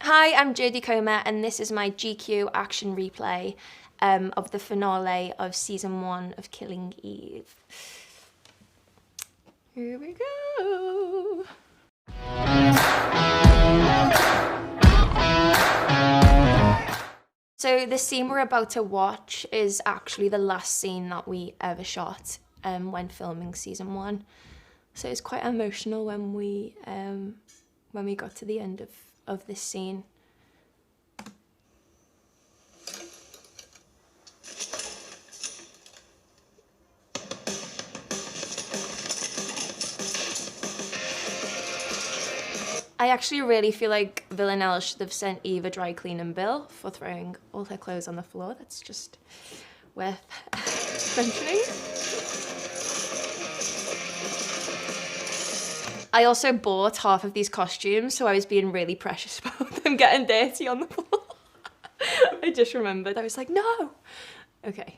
Hi, I'm Jodie Comer, and this is my GQ action replay of the finale of season 1 of Killing Eve. Here we go. So the scene we're about to watch is actually the last scene that we ever shot when filming season 1. So it's quite emotional when we got to the end of this scene. I actually really feel like Villanelle should have sent Eve a dry cleaning bill for throwing all her clothes on the floor. That's just worth mentioning. I also bought half of these costumes, so I was being really precious about them getting dirty on the floor. I just remembered. I was like, no! Okay.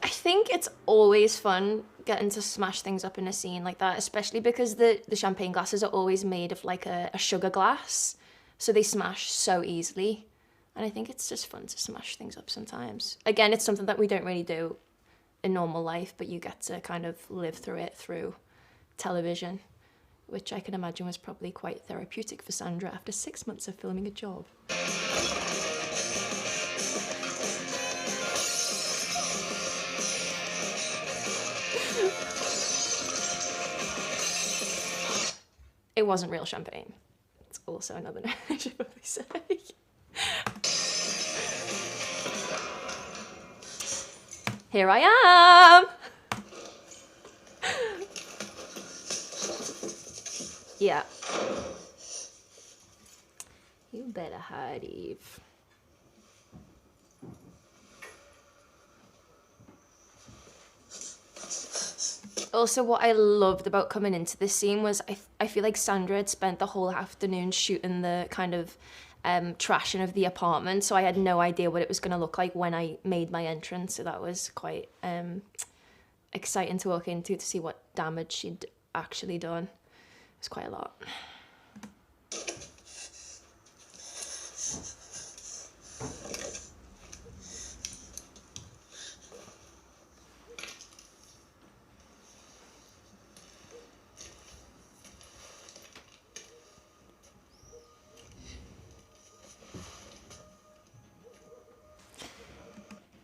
I think it's always fun getting to smash things up in a scene like that, especially because the champagne glasses are always made of like a sugar glass, so they smash so easily. And I think it's just fun to smash things up sometimes. Again, it's something that we don't really do in normal life, but you get to kind of live through it through television, which I can imagine was probably quite therapeutic for Sandra after 6 months of filming a job. It wasn't real champagne. It's also another note I should probably say. Here I am! Yeah. You better hide, Eve. Also, what I loved about coming into this scene was I feel like Sandra had spent the whole afternoon shooting the kind of trashing of the apartment, so I had no idea what it was going to look like when I made my entrance, so that was quite exciting to walk into to see what damage she'd actually done. It was quite a lot.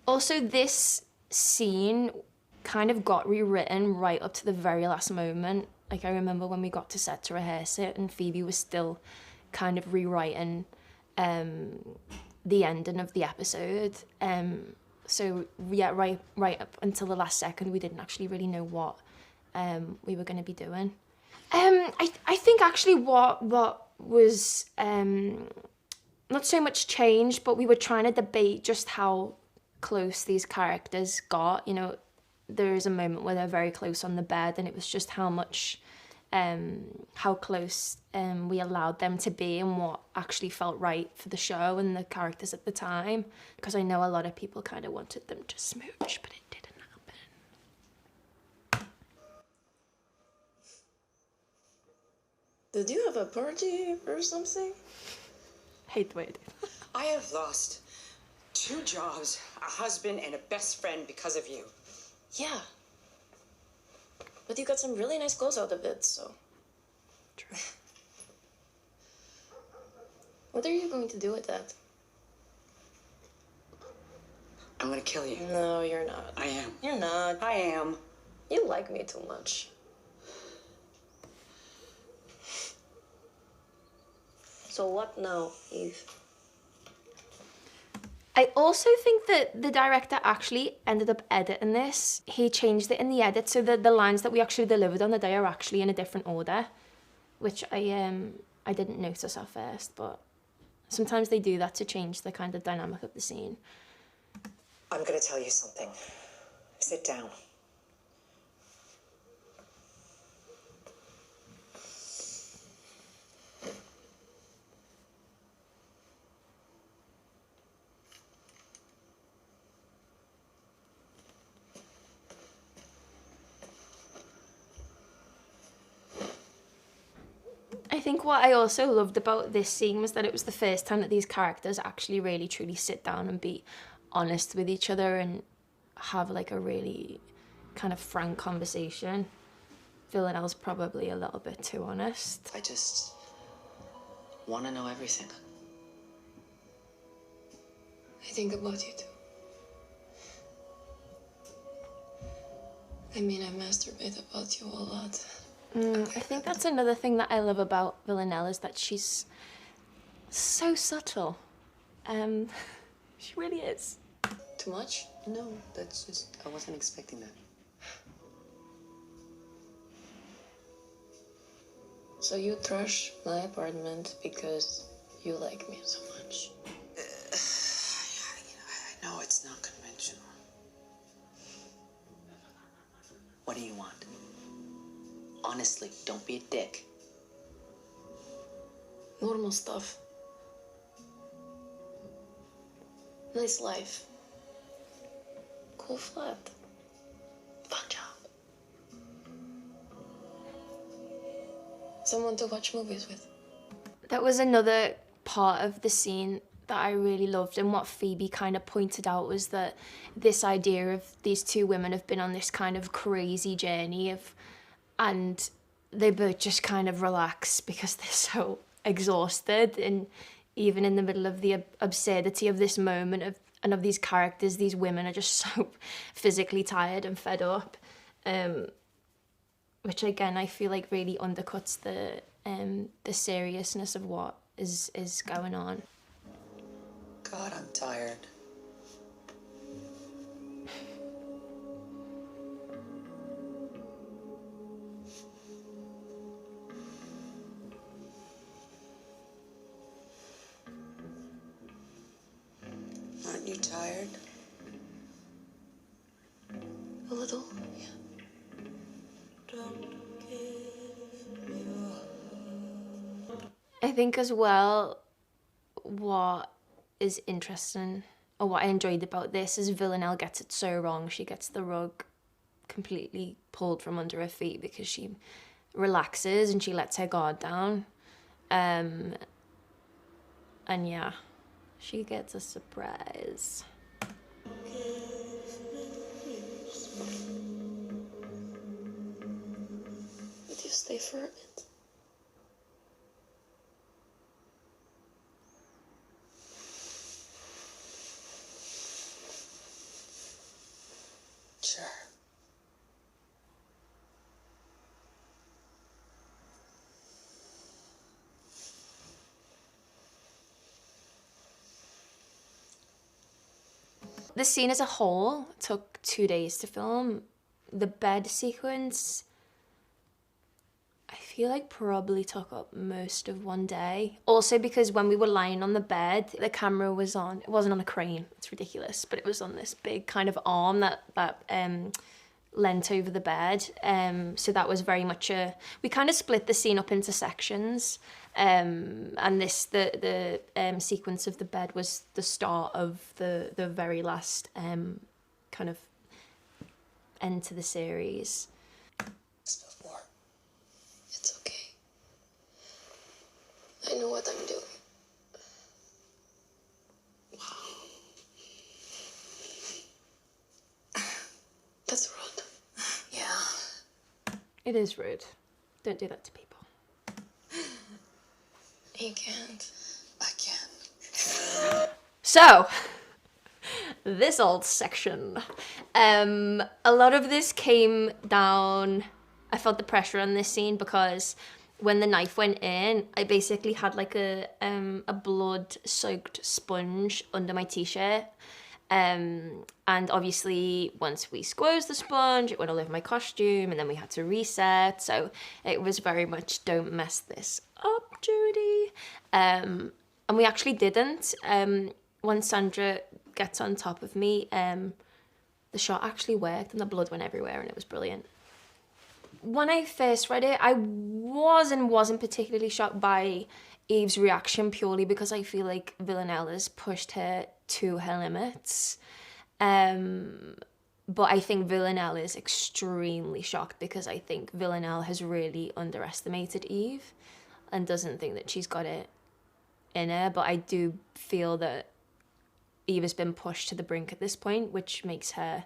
Also, this scene kind of got rewritten right up to the very last moment. Like, I remember when we got to set to rehearse it and Phoebe was still kind of rewriting the ending of the episode. So yeah, right up until the last second, we didn't actually really know what we were going to be doing. I think actually what was not so much changed, but we were trying to debate just how close these characters got. You know, there is a moment where they're very close on the bed, and it was just how much how close we allowed them to be and what actually felt right for the show and the characters at the time, because I know a lot of people kind of wanted them to smooch, but it didn't happen. Did you have a party or something? Hate the way I did. I have lost 2 jobs, a husband, and a best friend because of you. Yeah. But you got some really nice clothes out of it, so. True. What are you going to do with that? I'm gonna kill you. No, you're not. I am. You're not. I am. You like me too much. So what now, Eve? I also think that the director actually ended up editing this. He changed it in the edit so that the lines that we actually delivered on the day are actually in a different order, which I didn't notice at first, but sometimes they do that to change the kind of dynamic of the scene. I'm gonna tell you something. Sit down. think what I also loved about this scene was that it was the first time that these characters actually really truly sit down and be honest with each other and have like a really kind of frank conversation. Villanelle's probably a little bit too honest. I just want to know everything. I think about you too. I mean, I masturbate about you a lot. I think that's another thing that I love about Villanelle is that she's so subtle. She really is. Too much? No, that's just, I wasn't expecting that. So you trash my apartment because you like me so much. I know it's not conventional. What do you want? Honestly, don't be a dick. Normal stuff. Nice life. Cool flat. Fun job. Someone to watch movies with. That was another part of the scene that I really loved, and what Phoebe kind of pointed out was that this idea of these two women have been on this kind of crazy journey and they both just kind of relax because they're so exhausted, and even in the middle of the absurdity of this moment of these characters, these women are just so physically tired and fed up, which again I feel like really undercuts the seriousness of what is going on. God, I'm tired. Aren't you tired? A little, yeah. I think as well, what is interesting, or what I enjoyed about this, is Villanelle gets it so wrong. She gets the rug completely pulled from under her feet because she relaxes and she lets her guard down. And yeah, she gets a surprise. Would you stay for a bit? Sure. The scene as a whole took 2 days to film. The bed sequence, I feel like probably took up most of one day. Also because when we were lying on the bed, the camera was on, it wasn't on a crane, it's ridiculous, but it was on this big kind of arm that leant over the bed. So that was very much we kind of split the scene up into sections. And the sequence of the bed was the start of the very last kind of end to the series. Before. It's okay. I know what I'm doing. That's rude. Yeah. It is rude. Don't do that to people. You can't. I can. So, this old section. A lot of this came down, I felt the pressure on this scene because when the knife went in, I basically had like a blood-soaked sponge under my t-shirt. And obviously once we squeezed the sponge, it went all over my costume and then we had to reset. So it was very much, don't mess this up, Jodie. And we actually didn't. When Sandra gets on top of me, the shot actually worked and the blood went everywhere and it was brilliant. When I first read it, I wasn't particularly shocked by Eve's reaction purely because I feel like Villanelle has pushed her to her limits. But I think Villanelle is extremely shocked because I think Villanelle has really underestimated Eve. and doesn't think that she's got it in her. But I do feel that Eva's been pushed to the brink at this point, which makes her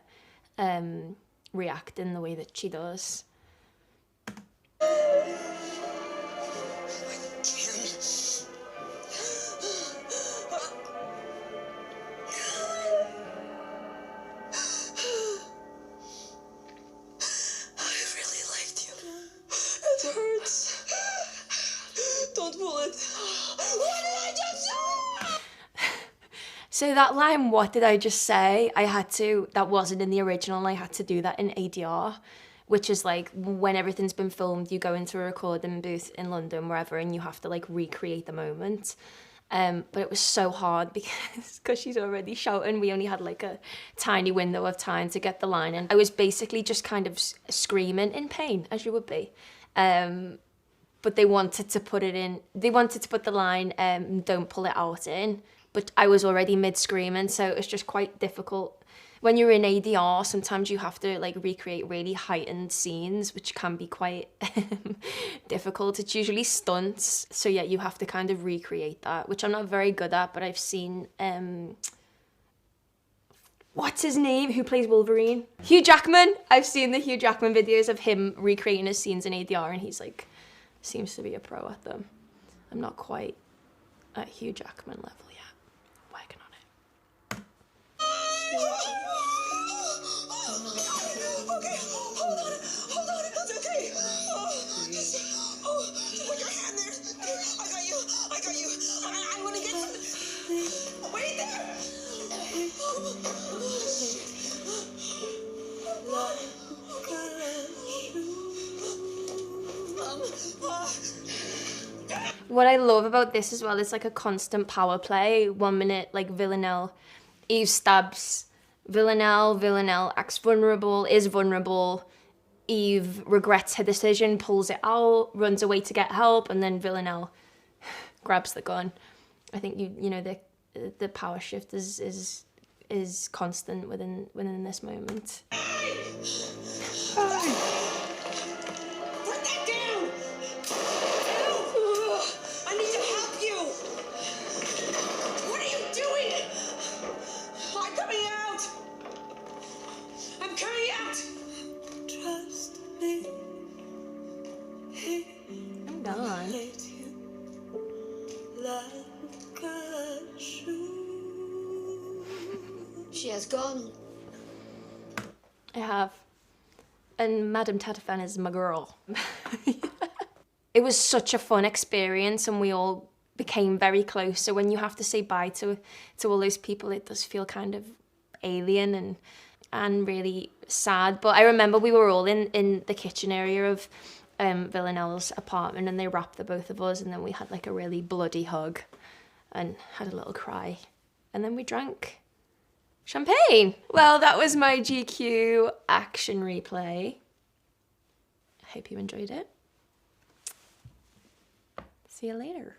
react in the way that she does. So that line, what did I just say? That wasn't in the original, and I had to do that in ADR, which is like when everything's been filmed, you go into a recording booth in London, wherever, and you have to like recreate the moment. But it was so hard because she's already shouting. We only had like a tiny window of time to get the line in. I was basically just kind of screaming in pain, as you would be. But they wanted to put the line, don't pull it out in. But I was already mid-screaming, so it was just quite difficult. When you're in ADR, sometimes you have to like recreate really heightened scenes, which can be quite difficult. It's usually stunts, so yeah, you have to kind of recreate that, which I'm not very good at, but I've seen, what's his name, who plays Wolverine? Hugh Jackman! I've seen the Hugh Jackman videos of him recreating his scenes in ADR, and he's like, seems to be a pro at them. I'm not quite at Hugh Jackman level yet. Working on it. Okay, hold on, it's okay. Put your hand there. I got you. I'm gonna get some. Wait there. What I love about this as well is like a constant power play. 1 minute, like Villanelle, Eve stabs Villanelle acts vulnerable, is vulnerable. Eve regrets her decision, pulls it out, runs away to get help, and then Villanelle grabs the gun. I think you know the power shift is constant within this moment. She has gone. I have. And Madame Tatafan is my girl. It was such a fun experience, and we all became very close. So when you have to say bye to all those people, it does feel kind of alien and really sad. But I remember we were all in the kitchen area of Villanelle's apartment, and they wrapped the both of us, and then we had like a really bloody hug and had a little cry, and then we drank champagne. Well, that was my GQ action replay. I hope you enjoyed it. See you later.